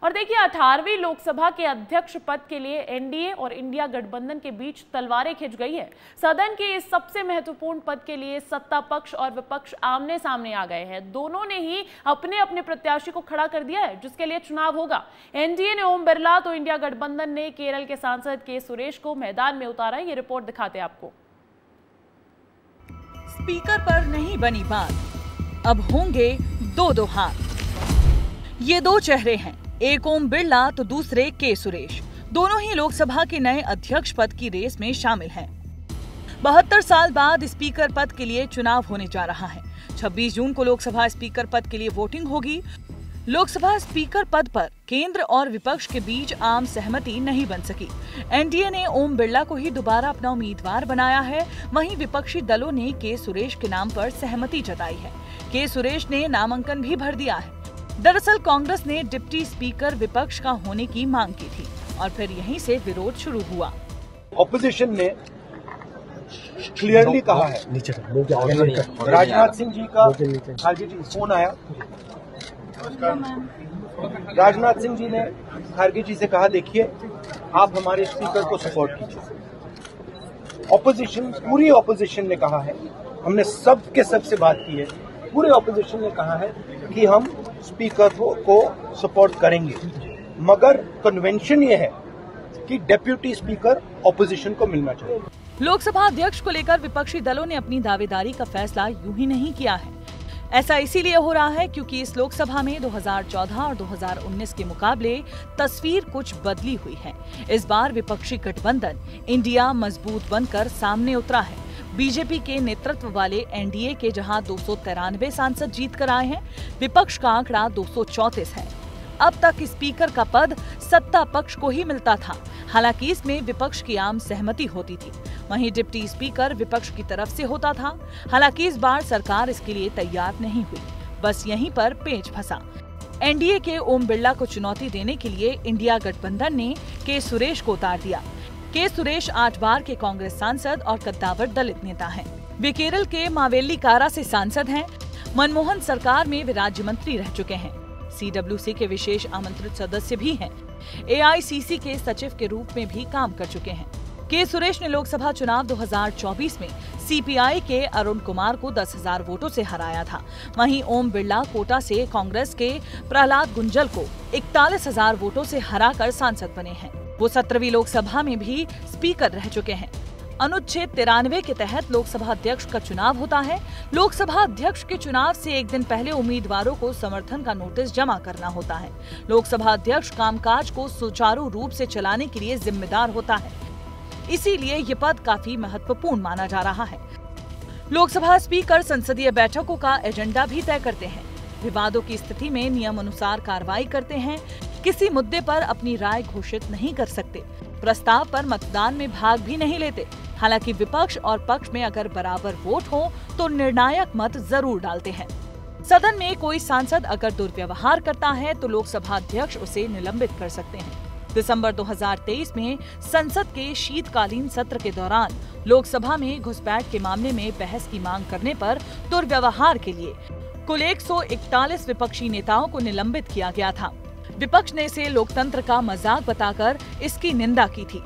और देखिए 18वीं लोकसभा के अध्यक्ष पद के लिए एनडीए और इंडिया गठबंधन के बीच तलवारें खिंच गई है। सदन के इस सबसे महत्वपूर्ण पद के लिए सत्ता पक्ष और विपक्ष आमने सामने आ गए हैं। दोनों ने ही अपने अपने प्रत्याशी को खड़ा कर दिया है जिसके लिए चुनाव होगा। एनडीए ने ओम बिरला तो इंडिया गठबंधन ने केरल के सांसद के सुरेश को मैदान में उतारा है। ये रिपोर्ट दिखाते हैं आपको। स्पीकर पर नहीं बनी बात, अब होंगे दो हाथ। ये दो चेहरे हैं, एक ओम बिरला तो दूसरे के सुरेश। दोनों ही लोकसभा के नए अध्यक्ष पद की रेस में शामिल हैं। 72 साल बाद स्पीकर पद के लिए चुनाव होने जा रहा है। 26 जून को लोकसभा स्पीकर पद के लिए वोटिंग होगी। लोकसभा स्पीकर पद पर केंद्र और विपक्ष के बीच आम सहमति नहीं बन सकी। एनडीए ने ओम बिरला को ही दोबारा अपना उम्मीदवार बनाया है, वहीं विपक्षी दलों ने के सुरेश के नाम पर सहमति जताई है। के सुरेश ने नामांकन भी भर दिया है। दरअसल कांग्रेस ने डिप्टी स्पीकर विपक्ष का होने की मांग की थी और फिर यहीं से विरोध शुरू हुआ। ऑपोजिशन ने क्लियरली कहा है, राजनाथ सिंह जी का खारगे जी फोन आया, राजनाथ सिंह जी ने खारगे जी से कहा देखिए आप हमारे स्पीकर को सपोर्ट कीजिए। ऑपोजिशन, पूरी ऑपोजिशन ने कहा है, हमने सबसे बात की है, पूरे ऑपोजिशन ने कहा है कि हम स्पीकर को सपोर्ट करेंगे, मगर कन्वेंशन ये है कि डेप्यूटी स्पीकर ऑपोजिशन को मिलना चाहिए। लोकसभा अध्यक्ष को लेकर विपक्षी दलों ने अपनी दावेदारी का फैसला यूं ही नहीं किया है। ऐसा इसीलिए हो रहा है क्योंकि इस लोकसभा में 2014 और 2019 के मुकाबले तस्वीर कुछ बदली हुई है। इस बार विपक्षी गठबंधन इंडिया मजबूत बनकर सामने उतरा है। बीजेपी के नेतृत्व वाले एनडीए के जहां 293 सांसद जीत कर आए हैं, विपक्ष का आंकड़ा 234 है। अब तक स्पीकर का पद सत्ता पक्ष को ही मिलता था, हालांकि इसमें विपक्ष की आम सहमति होती थी। वहीं डिप्टी स्पीकर विपक्ष की तरफ से होता था, हालांकि इस बार सरकार इसके लिए तैयार नहीं हुई। बस यहीं पर पेच फंसा। एनडीए के ओम बिरला को चुनौती देने के लिए इंडिया गठबंधन ने के सुरेश को उतार दिया। के सुरेश 8 बार के कांग्रेस सांसद और कद्दावर दलित नेता हैं। वे केरल के मावेल्लीकारा से सांसद हैं। मनमोहन सरकार में वे राज्य मंत्री रह चुके हैं। सीडब्ल्यूसी के विशेष आमंत्रित सदस्य भी हैं। एआईसीसी के सचिव के रूप में भी काम कर चुके हैं। के सुरेश ने लोकसभा चुनाव 2024 में सीपीआई के अरुण कुमार को 10,000 वोटों से हराया था। वहीं ओम बिरला कोटा से कांग्रेस के प्रहलाद गुंजल को 41,000 वोटों से हराकर सांसद बने हैं। वो 17वीं लोकसभा में भी स्पीकर रह चुके हैं। अनुच्छेद 93 के तहत लोकसभा अध्यक्ष का चुनाव होता है। लोकसभा अध्यक्ष के चुनाव से एक दिन पहले उम्मीदवारों को समर्थन का नोटिस जमा करना होता है। लोकसभा अध्यक्ष कामकाज को सुचारू रूप से चलाने के लिए जिम्मेदार होता है, इसीलिए ये पद काफी महत्वपूर्ण माना जा रहा है। लोकसभा स्पीकर संसदीय बैठकों का एजेंडा भी तय करते हैं, विवादों की स्थिति में नियम अनुसार कार्रवाई करते हैं, किसी मुद्दे पर अपनी राय घोषित नहीं कर सकते, प्रस्ताव पर मतदान में भाग भी नहीं लेते। हालांकि विपक्ष और पक्ष में अगर बराबर वोट हो तो निर्णायक मत जरूर डालते हैं। सदन में कोई सांसद अगर दुर्व्यवहार करता है तो लोकसभा अध्यक्ष उसे निलंबित कर सकते हैं। दिसंबर 2023 में संसद के शीतकालीन सत्र के दौरान लोकसभा में घुसपैठ के मामले में बहस की मांग करने पर दुर्व्यवहार के लिए कुल 141 विपक्षी नेताओं को निलंबित किया गया था। विपक्ष ने इसे लोकतंत्र का मजाक बताकर इसकी निंदा की थी।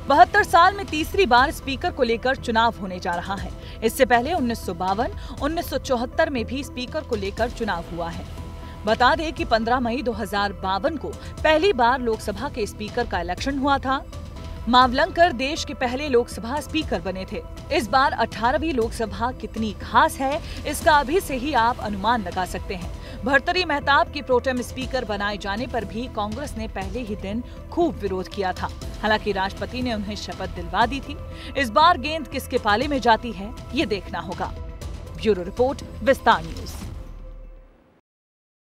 72 साल में तीसरी बार स्पीकर को लेकर चुनाव होने जा रहा है। इससे पहले 1952, 1974 में भी स्पीकर को लेकर चुनाव हुआ है। बता दें कि 15 मई 2052 को पहली बार लोकसभा के स्पीकर का इलेक्शन हुआ था। मावलंकर देश के पहले लोकसभा स्पीकर बने थे। इस बार 18वीं लोकसभा कितनी खास है, इसका अभी से ही आप अनुमान लगा सकते हैं। भर्तृहरि मेहताब के प्रोटेम स्पीकर बनाए जाने पर भी कांग्रेस ने पहले ही दिन खूब विरोध किया था। हालांकि राष्ट्रपति ने उन्हें शपथ दिलवा दी थी। इस बार गेंद किसके पाले में जाती है, ये देखना होगा। ब्यूरो रिपोर्ट, विस्तार न्यूज।